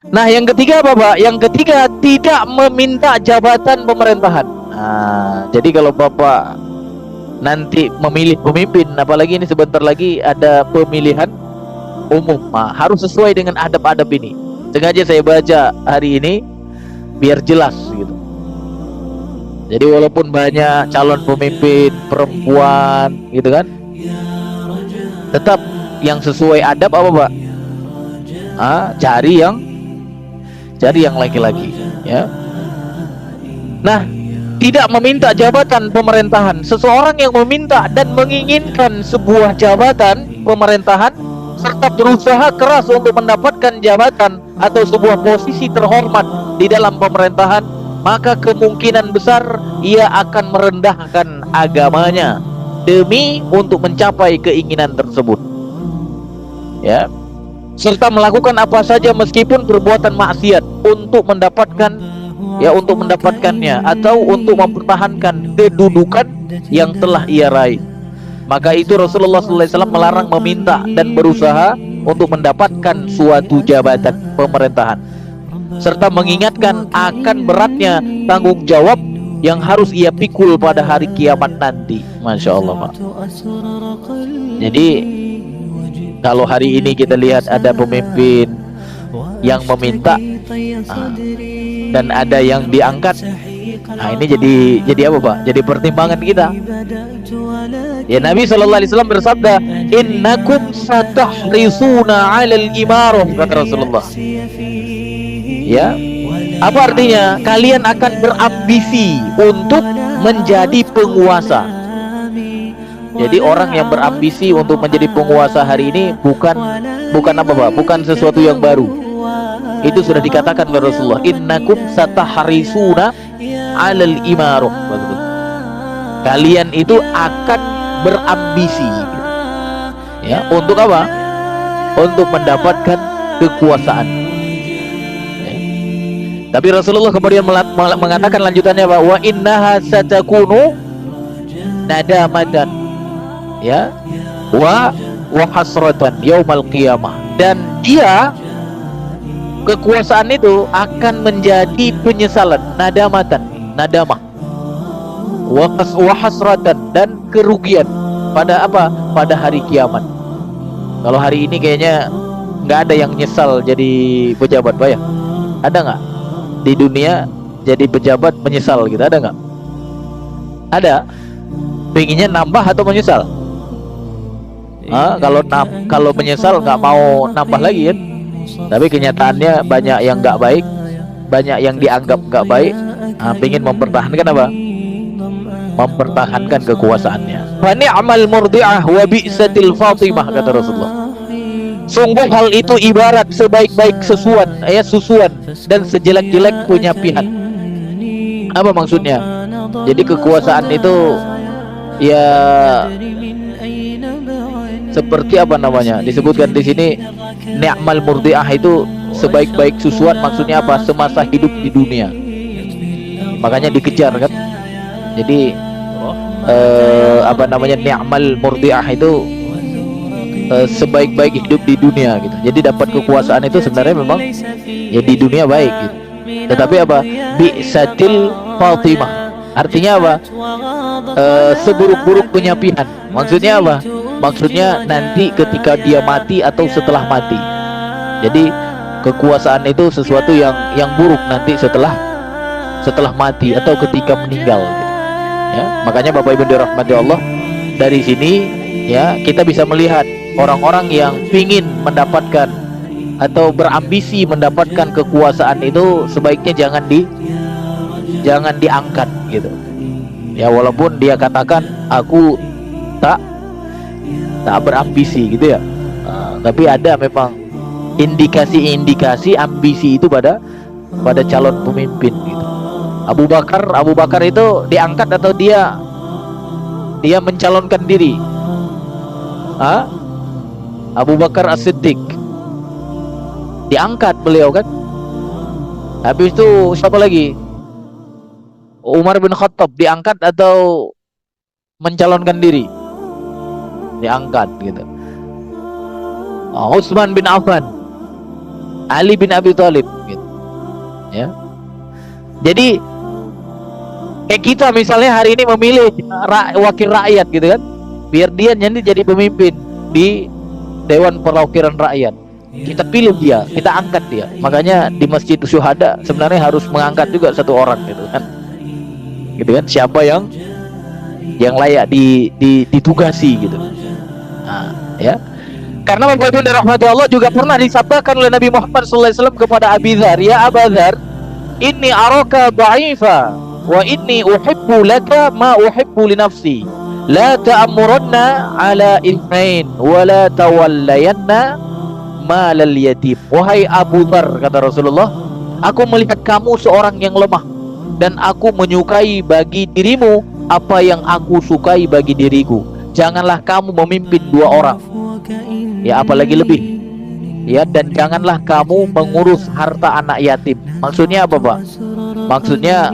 Nah, yang ketiga apa, Pak? Yang ketiga, tidak meminta jabatan pemerintahan. Nah, jadi kalau Bapak nanti memilih pemimpin, apalagi ini sebentar lagi ada pemilihan umum, nah, harus sesuai dengan adab-adab ini. Sengaja saya baca hari ini biar jelas gitu. Jadi walaupun banyak calon pemimpin perempuan gitu kan, tetap yang sesuai adab apa, Pak? Cari yang laki-laki, ya. Nah, tidak meminta jabatan pemerintahan. Seseorang yang meminta dan menginginkan sebuah jabatan pemerintahan serta berusaha keras untuk mendapatkan jabatan atau sebuah posisi terhormat di dalam pemerintahan, maka kemungkinan besar ia akan merendahkan agamanya demi untuk mencapai keinginan tersebut, ya, serta melakukan apa saja meskipun perbuatan maksiat untuk mendapatkannya atau untuk mempertahankan kedudukan yang telah ia raih. Maka itu Rasulullah SAW melarang meminta dan berusaha untuk mendapatkan suatu jabatan pemerintahan, serta mengingatkan akan beratnya tanggung jawab yang harus ia pikul pada hari kiamat nanti. Masya Allah, Pak. Jadi kalau hari ini kita lihat ada pemimpin yang meminta, dan ada yang diangkat, nah ini jadi apa, Pak? Jadi pertimbangan kita. Ya, Nabi SAW bersabda, innakum satahrisuna 'alal imarah, kata Rasulullah. Ya, apa artinya? Kalian akan berambisi untuk menjadi penguasa. Jadi orang yang berambisi untuk menjadi penguasa hari ini bukan apa, Pak? Bukan sesuatu yang baru. Itu sudah dikatakan oleh Rasulullah, innakum satahrisuna 'alal imarah. Kalian itu akan berambisi, ya, untuk apa? Untuk mendapatkan kekuasaan, ya. Tapi Rasulullah kemudian mengatakan lanjutannya, bahwa innaha satakunu nadamatan, ya, wa hasratan yaumal qiyamah, dan dia, kekuasaan itu akan menjadi penyesalan, nadamah, wa hasratan, dan kerugian pada apa? Pada hari kiamat. Kalau hari ini kayaknya nggak ada yang nyesal jadi pejabat, Pak, ya? Ada nggak di dunia jadi pejabat menyesal gitu? Ada nggak? Ada. Pengennya nambah atau menyesal? Kalau menyesal nggak mau nambah lagi kan? Tapi kenyataannya banyak yang nggak baik, banyak yang dianggap nggak baik. Pengen mempertahankan apa? Mempertahankan kekuasaannya. Fa ni'mal murdi'ah wa bi'satil fatimah, kata Rasulullah. Sungguh hal itu ibarat sebaik-baik susuan dan sejelek-jelek penyapian. Apa maksudnya? Jadi kekuasaan itu, ya, seperti apa namanya? Disebutkan di sini, ni'mal murdi'ah itu sebaik-baik susuan, maksudnya apa? Semasa hidup di dunia. Makanya dikejar kan? Jadi ni'mal murdi'ah itu sebaik-baik hidup di dunia gitu. Jadi dapat kekuasaan itu sebenarnya memang ya di dunia baik gitu. Tetapi apa? Bi'satil fatimah. Artinya apa? Seburuk-buruk penyapian. Maksudnya apa? Maksudnya nanti ketika dia mati atau setelah mati. Jadi kekuasaan itu sesuatu yang buruk nanti setelah mati atau ketika meninggal gitu. Ya, makanya Bapak Ibu dirahmati Allah, dari sini ya kita bisa melihat orang-orang yang ingin mendapatkan atau berambisi mendapatkan kekuasaan itu sebaiknya jangan diangkat gitu. Ya, walaupun dia katakan aku tak berambisi gitu ya. Tapi ada memang indikasi ambisi itu pada calon pemimpin gitu. Abu Bakar itu diangkat atau dia mencalonkan diri? Abu Bakar As-Siddiq diangkat beliau kan. Habis itu siapa lagi? Umar bin Khattab diangkat atau mencalonkan diri? Diangkat gitu. Utsman bin Affan Ali bin Abi Thalib gitu. Ya. Jadi kayak kita misalnya hari ini memilih wakil rakyat gitu kan, biar dia nanti jadi pemimpin di Dewan Perwakilan Rakyat. Kita pilih dia, kita angkat dia. Makanya di Masjid Syuhada sebenarnya harus mengangkat juga satu orang gitu kan. Gitu kan, siapa yang layak ditugasi gitu. Nah, ya. Karena Bapak Ibu dirahmati Allah, juga pernah disabdakan oleh Nabi Muhammad SAW kepada Abi Dzar, "Ya Aba Dzar, inni araka dha'ifa wa inni uhibbu laka ma uhibbu li nafsi. La ta'amuranna ala ithnain wa la tawallayanna malal yatim." Wahai Abu Dzar, kata Rasulullah, aku melihat kamu seorang yang lemah, dan aku menyukai bagi dirimu apa yang aku sukai bagi diriku. Janganlah kamu memimpin dua orang, ya apalagi lebih, ya, dan janganlah kamu mengurus harta anak yatim. Maksudnya apa, Pak? Maksudnya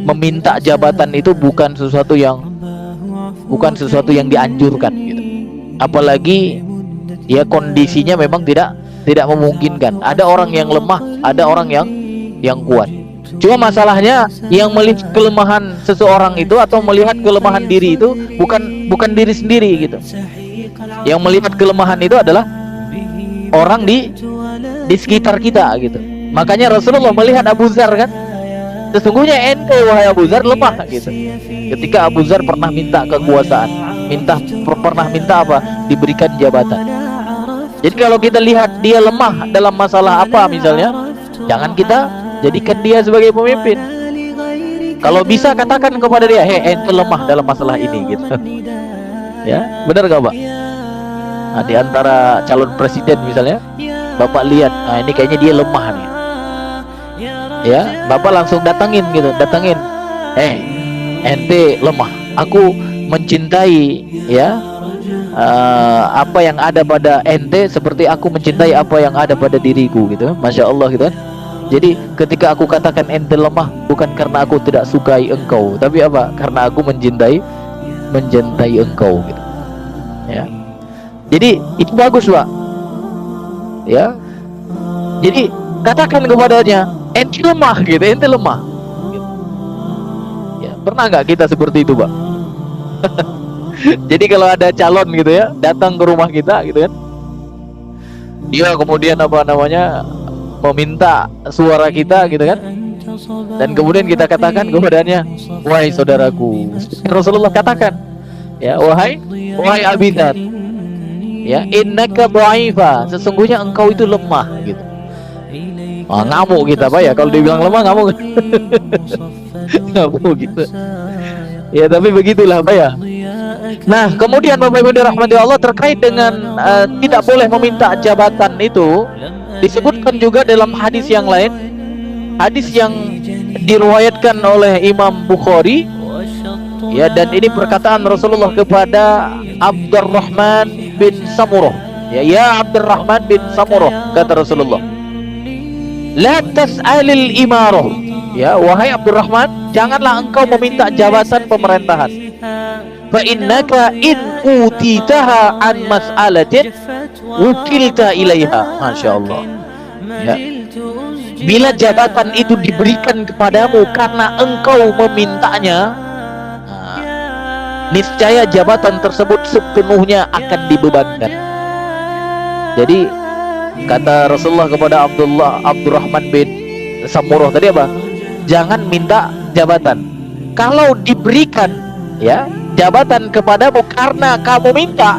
meminta jabatan itu bukan sesuatu yang dianjurkan gitu. Apalagi ya kondisinya memang tidak memungkinkan. Ada orang yang lemah, ada orang yang kuat. Cuma masalahnya yang melihat kelemahan seseorang itu atau melihat kelemahan diri itu bukan diri sendiri gitu. Yang melihat kelemahan itu adalah orang di sekitar kita gitu. Makanya Rasulullah melihat Abu Dzar kan, sesungguhnya ente wahai Abu Dzar lemah gitu. Ketika Abu Dzar pernah minta kekuasaan, pernah minta apa? Diberikan jabatan. Jadi kalau kita lihat dia lemah dalam masalah apa misalnya, jangan kita jadikan dia sebagai pemimpin. Kalau bisa katakan kepada dia, "Hei, ente lemah dalam masalah ini," gitu. Ya, benar gak, Pak? Nah, di antara calon presiden misalnya, Bapak lihat, nah ini kayaknya dia lemah nih. Ya, Bapak langsung datangin gitu, ente lemah. Aku mencintai ya apa yang ada pada ente seperti aku mencintai apa yang ada pada diriku gitu. Masya Allah gitu kan. Jadi ketika aku katakan ente lemah, bukan karena aku tidak sukai engkau, tapi apa? Karena aku mencintai engkau gitu. Ya. Jadi itu bagus, Pak. Ya. Jadi katakan kepadanya, ente lemah gitu, ente lemah. Gitu. Ya, pernah nggak kita seperti itu, Pak? Jadi kalau ada calon gitu ya, datang ke rumah kita gitu kan, dia kemudian meminta suara kita gitu kan, dan kemudian kita katakan kepadanya, "Wahai saudaraku," Rasulullah katakan, ya, wahai Abi Dzar, ya, "Innaka dha'ifa," sesungguhnya engkau itu lemah gitu. Ngamuk kita, Pak, ya, kalau dibilang lemah ngamuk. Ngamuk gitu. Ya, tapi begitulah, Pak, ya. Nah, kemudian Bapak Ibu dirahmati Allah, terkait dengan tidak boleh meminta jabatan itu disebutkan juga dalam hadis yang lain, hadis yang diriwayatkan oleh Imam Bukhari, ya, dan ini perkataan Rasulullah kepada Abdurrahman bin Samurah, ya Abdurrahman bin Samurah, kata Rasulullah, "La tas'alil imarah," ya, wahai Abdurrahman, janganlah engkau meminta jabatan pemerintahan. "Fa innaka in utitaha an mas'alatin wukilta ilaiha." Masya Allah, ya. Bila jabatan itu diberikan kepadamu karena engkau memintanya, niscaya jabatan tersebut sepenuhnya akan dibebankan. Jadi kata Rasulullah kepada Abdurrahman bin Samurah tadi apa? Jangan minta jabatan. Kalau diberikan ya jabatan kepadamu karena kamu minta,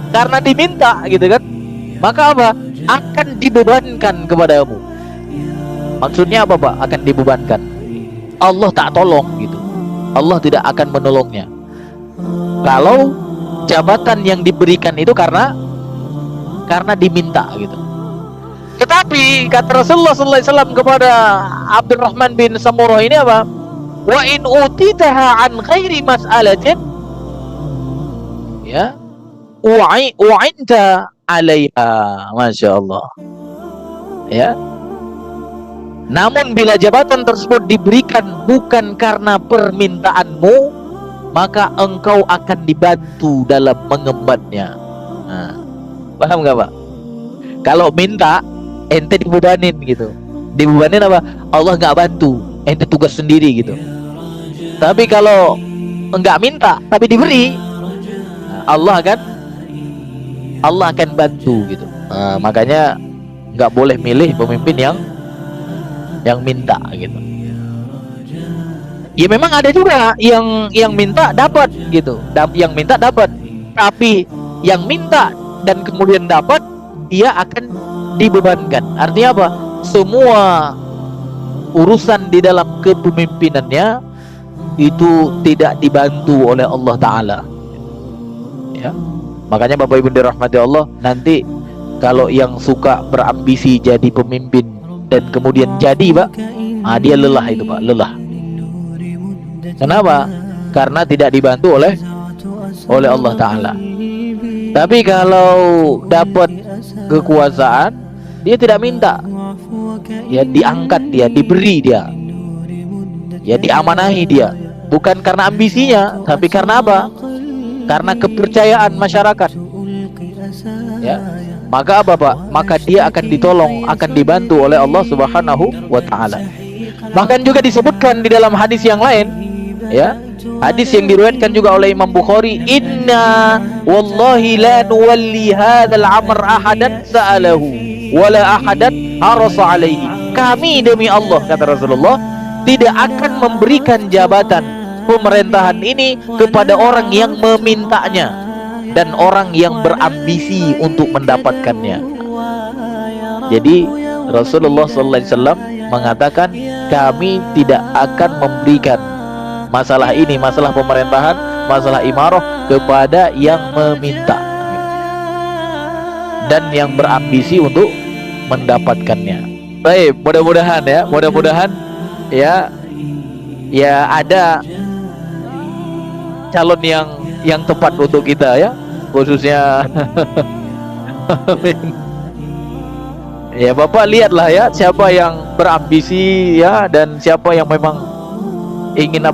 karena diminta gitu kan, maka apa? Akan dibebankan kepadamu. Maksudnya apa, Pak? Akan dibebankan. Allah tak tolong gitu. Allah tidak akan menolongnya. Kalau jabatan yang diberikan itu karena diminta gitu. Tetapi kata Rasulullah SAW kepada Abdurrahman bin Samurah ini apa? "Wa in utitaha an ghairi mas'alatin," ya, "wa'inta 'alaiha." Masya Allah, ya. Namun bila jabatan tersebut diberikan bukan karena permintaanmu, maka engkau akan dibantu dalam mengembannya. Nah, paham nggak, Pak? Kalau minta ente dibebanin gitu. Dibebanin apa? Allah nggak bantu, ente tugas sendiri gitu. Tapi kalau enggak minta tapi diberi, Allah akan bantu gitu. Makanya nggak boleh milih pemimpin yang minta gitu. Ya memang ada juga yang minta dapat gitu, yang minta dapat. Tapi yang minta dan kemudian dapat, dia akan dibebankan. Artinya apa? Semua urusan di dalam kepemimpinannya itu tidak dibantu oleh Allah Ta'ala ya. Makanya Bapak Ibu dirahmati Allah, nanti kalau yang suka berambisi jadi pemimpin dan kemudian jadi Pak, dia lelah itu Pak, lelah. Kenapa? Karena tidak dibantu oleh Allah Ta'ala. Tapi kalau dapat kekuasaan, dia tidak minta, ya diangkat dia, diberi dia, ya diamanahi dia, bukan karena ambisinya, tapi karena apa? Karena kepercayaan masyarakat ya. Maka apa Pak? Maka dia akan ditolong, akan dibantu oleh Allah Subhanahu wa Ta'ala. Bahkan juga disebutkan di dalam hadis yang lain ya, hadis yang diriwayatkan juga oleh Imam Bukhari, inna wallahi la nuwalli hadzal amr ahadan sa'alahu wala ahadan harasa alaihi. Kami demi Allah, kata Rasulullah, tidak akan memberikan jabatan pemerintahan ini kepada orang yang memintanya dan orang yang berambisi untuk mendapatkannya. Jadi Rasulullah SAW mengatakan, kami tidak akan memberikan masalah ini, masalah pemerintahan, masalah imarah, kepada yang meminta dan yang berambisi untuk mendapatkannya. Baik, mudah-mudahan ya ada calon yang tepat untuk kita ya, khususnya ya Bapak lihatlah ya, siapa yang berambisi ya, dan siapa yang memang ingin